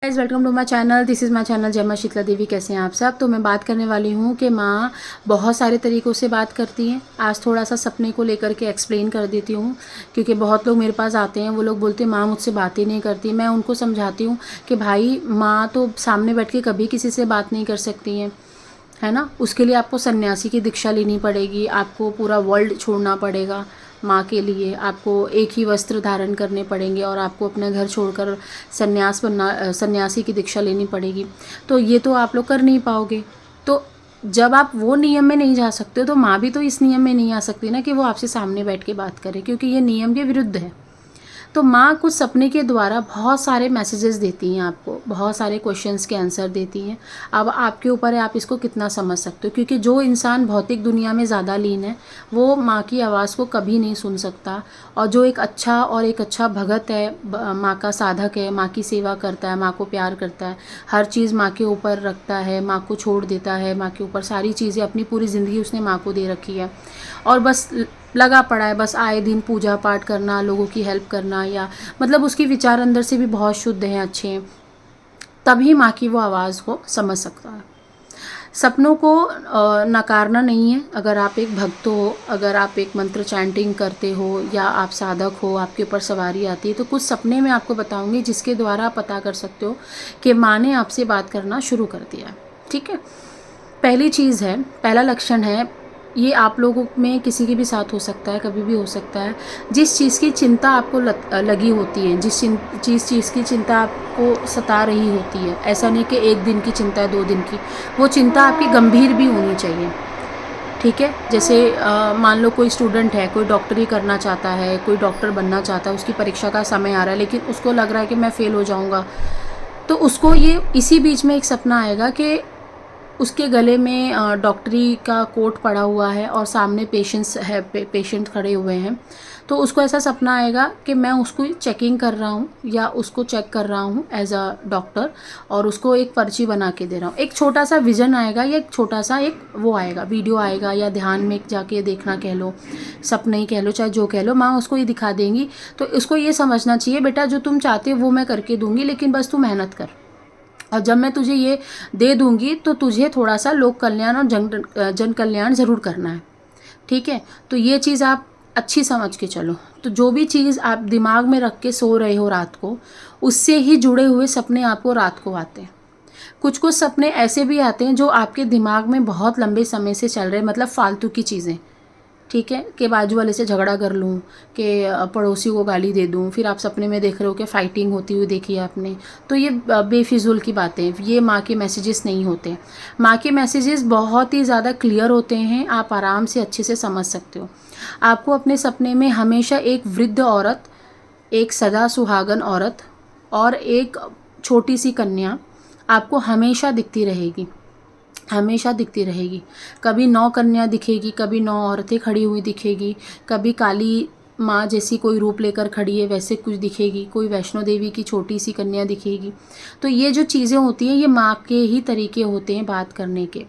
Guys welcome to my channel. This is my channel जय मां शीतला देवी। कैसे हैं आप सब। तो मैं बात करने वाली हूँ कि माँ बहुत सारे तरीक़ों से बात करती हैं। आज थोड़ा सा सपने को लेकर के एक्सप्लेन कर देती हूँ, क्योंकि बहुत लोग मेरे पास आते हैं, वो लोग बोलते हैं माँ मुझसे बात ही नहीं करती। मैं उनको समझाती हूँ कि भाई माँ तो सामने बैठ के कभी किसी से बात नहीं कर सकती हैं, है ना। उसके लिए आपको सन्यासी की दीक्षा लेनी पड़ेगी, आपको पूरा वर्ल्ड छोड़ना पड़ेगा। माँ के लिए आपको एक ही वस्त्र धारण करने पड़ेंगे और आपको अपना घर छोड़कर सन्यासी की दीक्षा लेनी पड़ेगी। तो ये तो आप लोग कर नहीं पाओगे। तो जब आप वो नियम में नहीं जा सकते तो माँ भी तो इस नियम में नहीं आ सकती ना कि वो आपसे सामने बैठ के बात करे, क्योंकि ये नियम के विरुद्ध है। तो माँ कुछ सपने के द्वारा बहुत सारे मैसेजेस देती हैं, आपको बहुत सारे क्वेश्चंस के आंसर देती हैं। अब आपके ऊपर है आप इसको कितना समझ सकते हो, क्योंकि जो इंसान भौतिक दुनिया में ज़्यादा लीन है वो माँ की आवाज़ को कभी नहीं सुन सकता। और जो एक अच्छा भगत है, माँ का साधक है, माँ की सेवा करता है, माँ को प्यार करता है, हर चीज़ माँ के ऊपर रखता है, माँ को छोड़ देता है, माँ के ऊपर सारी चीज़ें, अपनी पूरी ज़िंदगी उसने माँ को दे रखी है और बस लगा पड़ा है, बस आए दिन पूजा पाठ करना, लोगों की हेल्प करना, या मतलब उसके विचार अंदर से भी बहुत शुद्ध हैं, अच्छे हैं, तभी माँ की वो आवाज़ को समझ सकता है। सपनों को नकारना नहीं है। अगर आप एक भक्त हो, अगर आप एक मंत्र चैंटिंग करते हो, या आप साधक हो, आपके ऊपर सवारी आती है, तो कुछ सपने मैं आपको बताऊंगी जिसके द्वारा आप पता कर सकते हो कि माँ ने आपसे बात करना शुरू कर दिया है। ठीक है। पहली चीज़ है, पहला लक्षण है, ये आप लोगों में किसी के भी साथ हो सकता है, कभी भी हो सकता है। जिस चीज़ की चिंता आपको लगी होती है, जिस चीज़ की चिंता आपको सता रही होती है, ऐसा नहीं कि एक दिन की चिंता है, 2 दिन की, वो चिंता आपकी गंभीर भी होनी चाहिए। ठीक है। जैसे मान लो कोई स्टूडेंट है, कोई डॉक्टरी करना चाहता है, कोई डॉक्टर बनना चाहता है, उसकी परीक्षा का समय आ रहा है, लेकिन उसको लग रहा है कि मैं फ़ेल हो जाऊँगा, तो उसको ये इसी बीच में एक सपना आएगा कि उसके गले में डॉक्टरी का कोट पड़ा हुआ है और सामने पेशेंट खड़े हुए हैं। तो उसको ऐसा सपना आएगा कि मैं उसको चेकिंग कर रहा हूँ या उसको चेक कर रहा हूँ एज अ डॉक्टर, और उसको एक पर्ची बना के दे रहा हूँ। एक छोटा सा विज़न आएगा, या एक छोटा सा एक वो आएगा, वीडियो आएगा, या ध्यान में जाके देखना कह लो, सपने ही कह लो, चाहे जो कह लो, माँ उसको ये दिखा देंगी। तो उसको ये समझना चाहिए, बेटा जो तुम चाहते हो वो मैं करके दूँगी, लेकिन बस तू मेहनत कर, और जब मैं तुझे ये दे दूंगी तो तुझे थोड़ा सा लोक कल्याण और जन कल्याण ज़रूर करना है। ठीक है। तो ये चीज़ आप अच्छी समझ के चलो। तो जो भी चीज़ आप दिमाग में रख के सो रहे हो रात को, उससे ही जुड़े हुए सपने आपको रात को आते हैं। कुछ कुछ सपने ऐसे भी आते हैं जो आपके दिमाग में बहुत लंबे समय से चल रहे हैं, मतलब फालतू की चीज़ें। ठीक है। कि बाजू वाले से झगड़ा कर लूँ, कि पड़ोसी को गाली दे दूँ, फिर आप सपने में देख रहे हो कि फाइटिंग होती हुई देखी है आपने। तो ये बेफिजूल की बातें, ये माँ के मैसेजेस नहीं होते। माँ के मैसेजेस बहुत ही ज़्यादा क्लियर होते हैं, आप आराम से अच्छे से समझ सकते हो। आपको अपने सपने में हमेशा एक वृद्ध औरत, एक सदा सुहागन औरत और एक छोटी सी कन्या आपको हमेशा दिखती रहेगी, हमेशा दिखती रहेगी। कभी 9 कन्या दिखेगी, कभी 9 औरतें खड़ी हुई दिखेगी, कभी काली माँ जैसी कोई रूप लेकर खड़ी है वैसे कुछ दिखेगी, कोई वैष्णो देवी की छोटी सी कन्या दिखेगी। तो ये जो चीज़ें होती हैं, ये माँ के ही तरीके होते हैं बात करने के।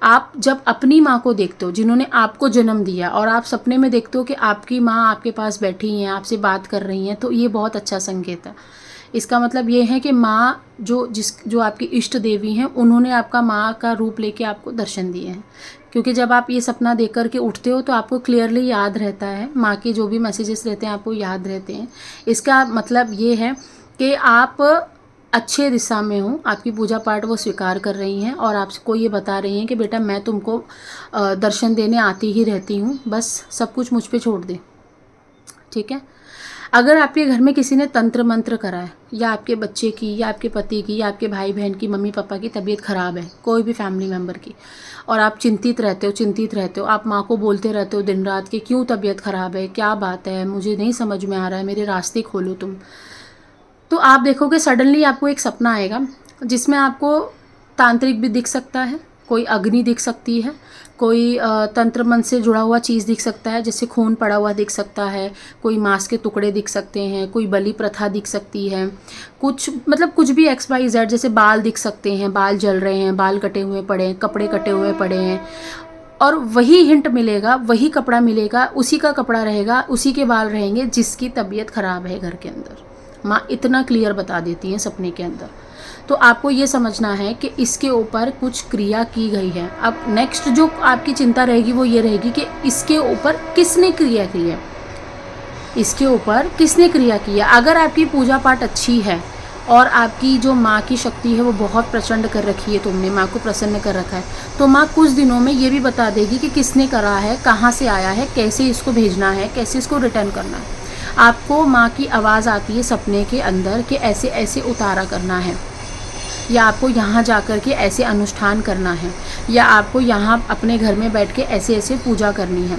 आप जब अपनी माँ को देखते हो जिन्होंने आपको जन्म दिया, और आप सपने में देखते हो कि आपकी माँ आपके पास बैठी हैं, आपसे बात कर रही हैं, तो ये बहुत अच्छा संकेत है। इसका मतलब ये है कि माँ जो आपकी इष्ट देवी हैं, उन्होंने आपका माँ का रूप लेके आपको दर्शन दिए हैं। क्योंकि जब आप ये सपना देख कर के उठते हो तो आपको क्लियरली याद रहता है, माँ के जो भी मैसेजेस रहते हैं आपको याद रहते हैं। इसका मतलब ये है कि आप अच्छे दिशा में हो, आपकी पूजा पाठ वो स्वीकार कर रही हैं और आपको ये बता रही हैं कि बेटा मैं तुमको दर्शन देने आती ही रहती हूँ, बस सब कुछ मुझ पे छोड़ दे। ठीक है। अगर आपके घर में किसी ने तंत्र मंत्र करा है, या आपके बच्चे की, या आपके पति की, या आपके भाई बहन की, मम्मी पापा की तबीयत ख़राब है, कोई भी फैमिली मेम्बर की, और आप चिंतित रहते हो, आप माँ को बोलते रहते हो दिन रात कि क्यों तबीयत ख़राब है, क्या बात है, मुझे नहीं समझ में आ रहा है, मेरे रास्ते खोलो तुम। तो आप देखोगे सडनली आपको एक सपना आएगा जिसमें आपको तांत्रिक भी दिख सकता है, कोई अग्नि दिख सकती है, कोई तंत्र मंत्र से जुड़ा हुआ चीज़ दिख सकता है, जैसे खून पड़ा हुआ दिख सकता है, कोई मांस के टुकड़े दिख सकते हैं, कोई बलि प्रथा दिख सकती है, कुछ मतलब कुछ भी XYZ, जैसे बाल दिख सकते हैं, बाल जल रहे हैं, बाल कटे हुए पड़े हैं, कपड़े कटे हुए पड़े हैं, और वही हिंट मिलेगा, वही कपड़ा मिलेगा, उसी का कपड़ा रहेगा, उसी के बाल रहेंगे जिसकी तबीयत ख़राब है घर के अंदर। माँ इतना क्लियर बता देती हैं सपने के अंदर। तो आपको ये समझना है कि इसके ऊपर कुछ क्रिया की गई है। अब नेक्स्ट जो आपकी चिंता रहेगी वो ये रहेगी कि इसके ऊपर किसने क्रिया की है, इसके ऊपर किसने क्रिया की है। अगर आपकी पूजा पाठ अच्छी है और आपकी जो माँ की शक्ति है वो बहुत प्रचंड कर रखी है, तुमने माँ को प्रसन्न कर रखा है, तो माँ कुछ दिनों में ये भी बता देगी कि किसने करा है, कहाँ से आया है, कैसे इसको भेजना है, कैसे इसको रिटर्न करना है। आपको माँ की आवाज़ आती है सपने के अंदर कि ऐसे ऐसे उतारा करना है, या आपको यहाँ जा कर के ऐसे अनुष्ठान करना है, या आपको यहाँ अपने घर में बैठ के ऐसे ऐसे पूजा करनी है।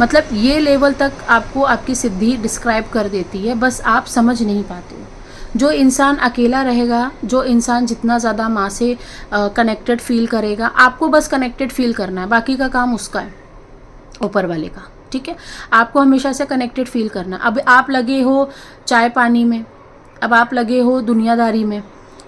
मतलब ये लेवल तक आपको आपकी सिद्धि डिस्क्राइब कर देती है, बस आप समझ नहीं पाते हो। जो इंसान अकेला रहेगा, जो इंसान जितना ज़्यादा माँ से कनेक्टेड फील करेगा, आपको बस कनेक्टेड फील करना है, बाकी का काम उसका है, ऊपर वाले का। ठीक है, आपको हमेशा से कनेक्टेड फील करना। अब आप लगे हो चाय पानी में, अब आप लगे हो दुनियादारी में,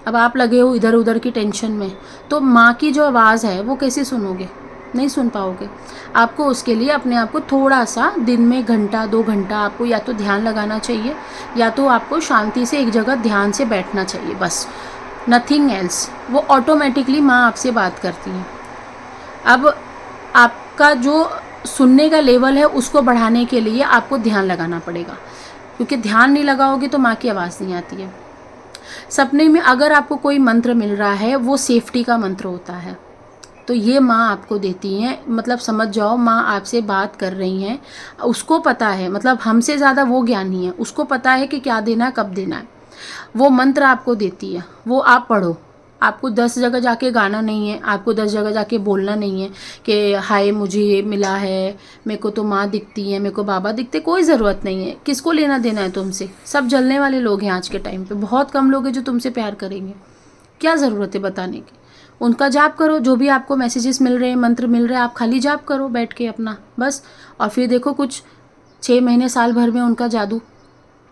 अब आप लगे हो इधर उधर की टेंशन में, तो माँ की जो आवाज़ है वो कैसे सुनोगे, नहीं सुन पाओगे। आपको उसके लिए अपने आप को थोड़ा सा दिन में घंटा 2 घंटा आपको या तो ध्यान लगाना चाहिए, या तो आपको शांति से एक जगह ध्यान से बैठना चाहिए, बस नथिंग एल्स। वो ऑटोमेटिकली माँ आपसे बात करती है। अब आपका जो सुनने का लेवल है उसको बढ़ाने के लिए आपको ध्यान लगाना पड़ेगा, क्योंकि ध्यान नहीं लगाओगे तो माँ की आवाज़ नहीं आती है। सपने में अगर आपको कोई मंत्र मिल रहा है वो सेफ्टी का मंत्र होता है, तो ये माँ आपको देती हैं। मतलब समझ जाओ माँ आपसे बात कर रही हैं, उसको पता है, मतलब हमसे ज़्यादा वो ज्ञानी है, उसको पता है कि क्या देना है, कब देना है। वो मंत्र आपको देती है, वो आप पढ़ो। आपको 10 जगह जाके गाना नहीं है, आपको 10 जगह जाके बोलना नहीं है कि हाय मुझे ये मिला है, मेरे को तो माँ दिखती है, मेरे को बाबा दिखते, कोई ज़रूरत नहीं है। किसको लेना देना है तुमसे, सब जलने वाले लोग हैं आज के टाइम पे, बहुत कम लोग हैं जो तुमसे प्यार करेंगे। क्या ज़रूरत है बताने की। उनका जाप करो, जो भी आपको मैसेजेस मिल रहे हैं, मंत्र मिल रहे हैं, आप खाली जाप करो बैठ के अपना, बस। और फिर देखो कुछ 6 महीने साल भर में उनका जादू,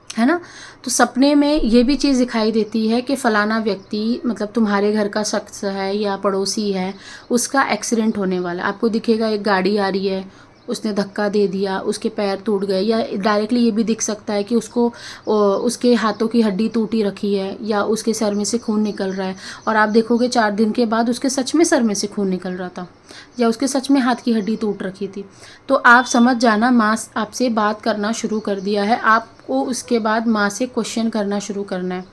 है ना। तो सपने में ये भी चीज़ दिखाई देती है कि फ़लाना व्यक्ति, मतलब तुम्हारे घर का शख्स है या पड़ोसी है, उसका एक्सीडेंट होने वाला। आपको दिखेगा एक गाड़ी आ रही है, उसने धक्का दे दिया, उसके पैर टूट गए, या डायरेक्टली ये भी दिख सकता है कि उसको उसके हाथों की हड्डी टूटी रखी है, या उसके सर में से खून निकल रहा है, और आप देखोगे 4 दिन के बाद उसके सच में सर में से खून निकल रहा था, या उसके सच में हाथ की हड्डी टूट रखी थी। तो आप समझ जाना माँ आपसे बात करना शुरू कर दिया है। आपको उसके बाद माँ से क्वेश्चन करना शुरू करना है,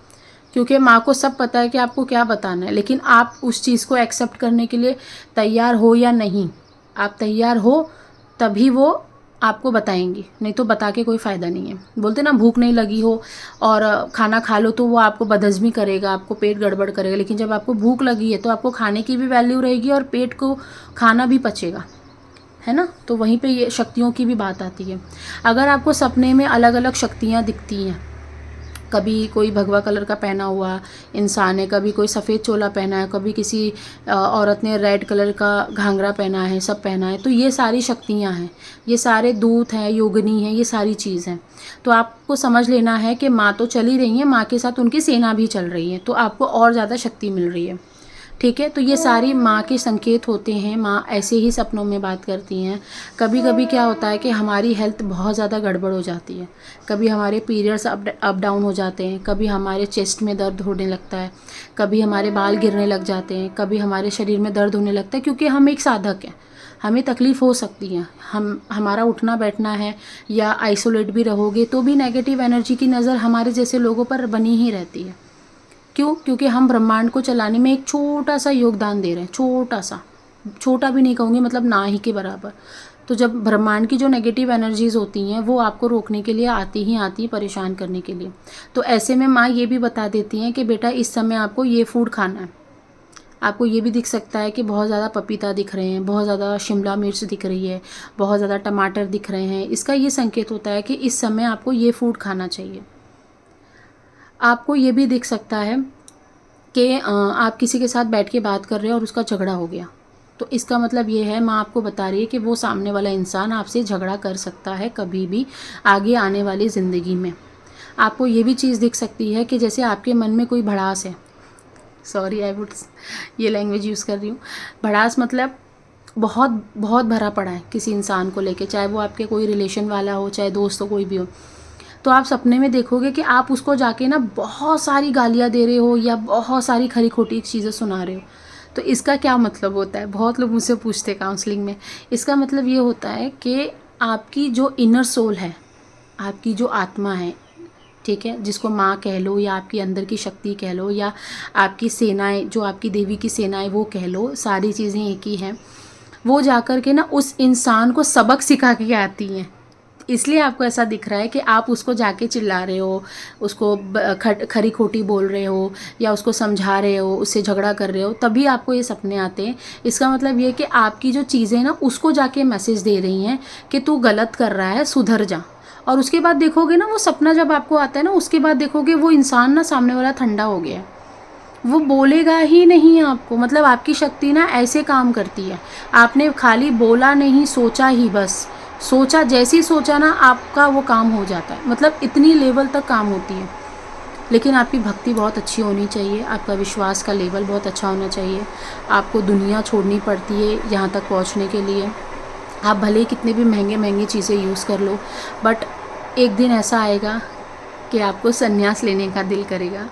क्योंकि माँ को सब पता है कि आपको क्या बताना है, लेकिन आप उस चीज़ को एक्सेप्ट करने के लिए तैयार हो या नहीं। आप तैयार हो तभी वो आपको बताएंगी, नहीं तो बता के कोई फ़ायदा नहीं है। बोलते ना भूख नहीं लगी हो और खाना खा लो तो वो आपको बदहज़मी करेगा, आपको पेट गड़बड़ करेगा, लेकिन जब आपको भूख लगी है तो आपको खाने की भी वैल्यू रहेगी और पेट को खाना भी पचेगा, है ना। तो वहीं पे ये शक्तियों की भी बात आती है। अगर आपको सपने में अलग अलग शक्तियाँ दिखती हैं, कभी कोई भगवा कलर का पहना हुआ इंसान है, कभी कोई सफ़ेद चोला पहना है, कभी किसी औरत ने रेड कलर का घाघरा पहना है, सब पहना है, तो ये सारी शक्तियाँ हैं, ये सारे दूत हैं, योगिनी हैं, ये सारी चीज़ हैं। तो आपको समझ लेना है कि माँ तो चल ही रही है, माँ के साथ उनकी सेना भी चल रही है, तो आपको और ज़्यादा शक्ति मिल रही है। ठीक है, तो ये सारी माँ के संकेत होते हैं। माँ ऐसे ही सपनों में बात करती हैं। कभी कभी क्या होता है कि हमारी हेल्थ बहुत ज़्यादा गड़बड़ हो जाती है, कभी हमारे पीरियड्स अप डाउन हो जाते हैं, कभी हमारे चेस्ट में दर्द होने लगता है, कभी हमारे बाल गिरने लग जाते हैं, कभी हमारे शरीर में दर्द होने लगता है, क्योंकि हम एक साधक हैं, हमें तकलीफ़ हो सकती है। हमारा उठना बैठना है, या आइसोलेट भी रहोगे तो भी नेगेटिव एनर्जी की नज़र हमारे जैसे लोगों पर बनी ही रहती है। क्यों? क्योंकि हम ब्रह्मांड को चलाने में एक छोटा सा योगदान दे रहे हैं, छोटा सा, छोटा भी नहीं कहूँगी, मतलब ना ही के बराबर। तो जब ब्रह्मांड की जो नेगेटिव एनर्जीज़ होती हैं वो आपको रोकने के लिए आती ही आती, परेशान करने के लिए। तो ऐसे में माँ ये भी बता देती हैं कि बेटा इस समय आपको ये फूड खाना है। आपको ये भी दिख सकता है कि बहुत ज़्यादा पपीता दिख रहे हैं, बहुत ज़्यादा शिमला मिर्च दिख रही है, बहुत ज़्यादा टमाटर दिख रहे हैं। इसका ये संकेत होता है कि इस समय आपको ये फूड खाना चाहिए। आपको ये भी दिख सकता है कि आप किसी के साथ बैठ के बात कर रहे हैं और उसका झगड़ा हो गया, तो इसका मतलब ये है माँ आपको बता रही है कि वो सामने वाला इंसान आपसे झगड़ा कर सकता है कभी भी आगे आने वाली ज़िंदगी में। आपको ये भी चीज़ दिख सकती है कि जैसे आपके मन में कोई भड़ास है, सॉरी आई वुड ये लैंग्वेज यूज़ कर रही हूँ, भड़ास मतलब बहुत बहुत भरा पड़ा है किसी इंसान को लेके, चाहे वो आपके कोई रिलेशन वाला हो, चाहे दोस्त हो, कोई भी हो। तो आप सपने में देखोगे कि आप उसको जाके ना बहुत सारी गालियाँ दे रहे हो या बहुत सारी खरी खोटी चीज़ें सुना रहे हो। तो इसका क्या मतलब होता है, बहुत लोग मुझसे पूछते हैं काउंसलिंग में। इसका मतलब ये होता है कि आपकी जो इनर सोल है, आपकी जो आत्मा है, ठीक है, जिसको माँ कह लो या आपकी अंदर की शक्ति कह लो या आपकी सेनाएं, जो आपकी देवी की सेनाएं वो कह लो, सारी चीज़ें एक ही हैं। वो जाकर के ना उस इंसान को सबक सिखा के आती हैं। इसलिए आपको ऐसा दिख रहा है कि आप उसको जाके चिल्ला रहे हो, उसको खरी खोटी बोल रहे हो या उसको समझा रहे हो, उससे झगड़ा कर रहे हो, तभी आपको ये सपने आते हैं। इसका मतलब ये है कि आपकी जो चीज़ें ना उसको जाके मैसेज दे रही हैं कि तू गलत कर रहा है, सुधर जा। और उसके बाद देखोगे ना, वो सपना जब आपको आता है ना, उसके बाद देखोगे वो इंसान ना, सामने वाला ठंडा हो गया है, वो बोलेगा ही नहीं आपको। मतलब आपकी शक्ति ना ऐसे काम करती है, आपने खाली बोला नहीं, सोचा ही बस। सोचा, जैसे ही सोचा ना, आपका वो काम हो जाता है। मतलब इतनी लेवल तक काम होती है। लेकिन आपकी भक्ति बहुत अच्छी होनी चाहिए, आपका विश्वास का लेवल बहुत अच्छा होना चाहिए। आपको दुनिया छोड़नी पड़ती है यहाँ तक पहुँचने के लिए। आप भले ही कितने भी महंगे महंगी चीज़ें यूज़ कर लो, बट एक दिन ऐसा आएगा कि आपको संन्यास लेने का दिल करेगा।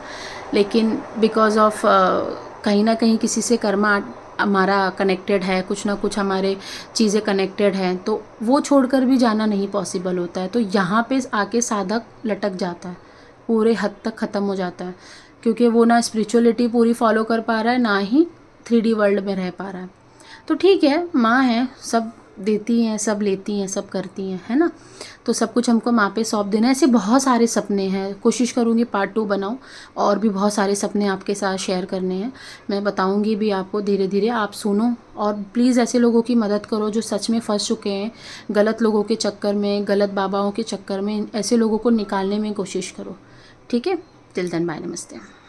लेकिन बिकॉज़ ऑफ कहीं ना कहीं किसी से कर्मा हमारा कनेक्टेड है, कुछ ना कुछ हमारे चीज़ें कनेक्टेड हैं, तो वो छोड़कर भी जाना नहीं पॉसिबल होता है। तो यहाँ पे आके साधक लटक जाता है, पूरे हद तक ख़त्म हो जाता है, क्योंकि वो ना स्पिरिचुअलिटी पूरी फॉलो कर पा रहा है, ना ही 3D वर्ल्ड में रह पा रहा है। तो ठीक है, माँ है, सब देती हैं, सब लेती हैं, सब करती हैं, है ना। तो सब कुछ हमको माँ पे सौंप देना है। ऐसे बहुत सारे सपने हैं, कोशिश करूँगी पार्ट 2 बनाऊँ, और भी बहुत सारे सपने आपके साथ शेयर करने हैं। मैं बताऊँगी भी आपको धीरे धीरे, आप सुनो। और प्लीज़ ऐसे लोगों की मदद करो जो सच में फंस चुके हैं गलत लोगों के चक्कर में, गलत बाबाओं के चक्कर में। ऐसे लोगों को निकालने में कोशिश करो, ठीक है। टिल देन, बाय, नमस्ते।